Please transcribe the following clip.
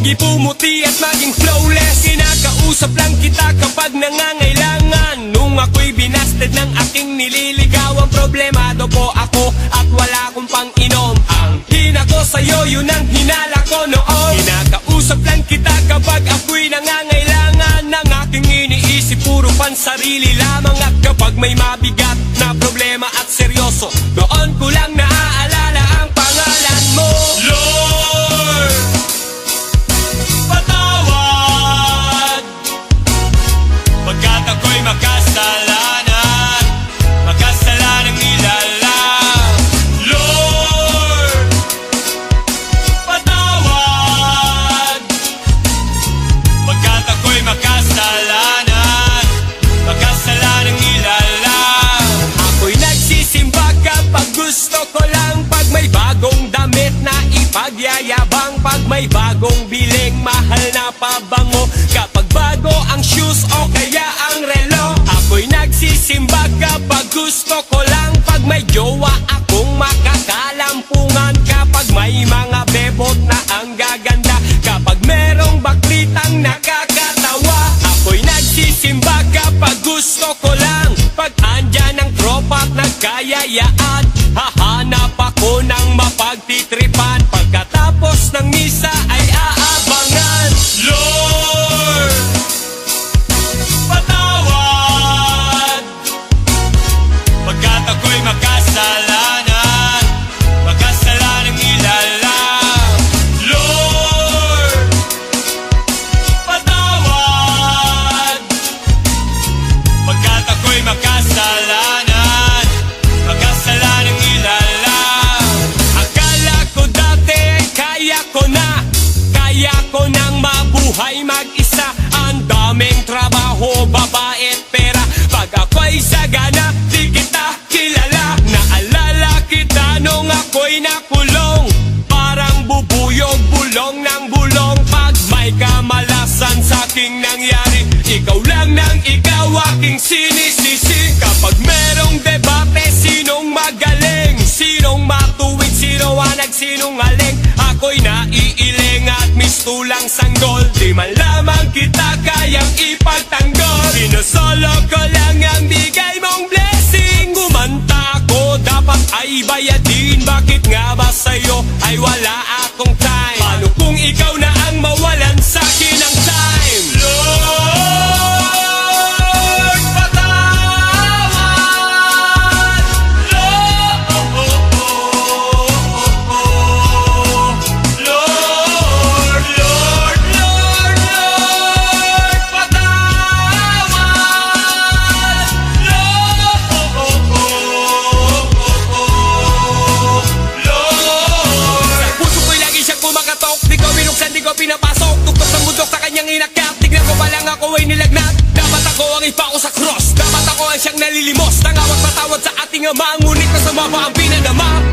Di pumuti at maging flawless. Kinakausap lang kita kapag nangangailangan. Nung ako'y binasted ng aking nililigawan, problemado po ako at wala akong pang-inom. Ang hina ko sa'yo, yun ang hinala ko noon. Kinakausap lang kita kapag ako'y nangangailangan. Ng aking iniisip, puro pansarili lamang. At kapag may mabigat na problema at seryoso, doon ko lang naaalala ang pangalan mo. Lord, patawad pagkat ako'y makasalanan, makasalanang nilala. Lord, patawad pagkat ako'y makasalanan, makasalanang nilala. Ako'y nagsisimba kapag gusto ko lang, pag may bagong damit na ipagyayabang, pag may bagong biling mahal na pabango, kapag bago ang shoes o kaya ang relo. Ako'y nagsisimba kapag gusto ko lang, pag may jowa akong makakalampungan, kapag may mga bebot na ang gaganda, kapag merong baklitang nakakatawa. Ako'y nagsisimba kapag gusto ko lang, pag andyan ang tropa at nagkayayaan, hahanap ako ng mapagtitripan, pagkatapos ng misa ay aabangan. Lord, patawad pagkat ako'y makasalanan, makasalanang nilala. Lord, patawad pagkat ako'y makasalanan, makasalanang nilala. Akala ko dati kaya ko nang mabuhay mag-isa. Ang daming trabaho, babae at pera, pag ako'y sagana, di kita kilala. Naalala kita nung ako'y nakulong, parang bubuyog, bulong ng bulong. Pag may kamalasan sa'king nangyari, ikaw lang nang ikaw aking sinisisi. Kapag merong debate, sinong magaling, sinong matuwid, sino ang nagsinungaling, ako'y naiiling at mistulang sanggol. Di man lamang kita kayang ipagtanggol, sinusolo ko lang ang bigay mong blessing. Gumanta ako, dapat ay bayadin, bakit nga ba sa'yo ay wala akong time? Paano kung ikaw na ang mawalan sa'kin ng time? Lord, patawad. Lord, Lord, Lord, Lord, Lord, patawad. Lord, Lord. Sa puso ko'y lagi siyang kumakatok, di ko binuksan, di ko pinapasok. Tuktok ng bundok sa kanyang inakyat, tignan ko pa lang ako ay nilagnat. Dapat ako ang ipako sa cross, dapat ako ang siyang nalilimos. Tangawat patawad sa ating ama, ngunit masama pa ang pinanama.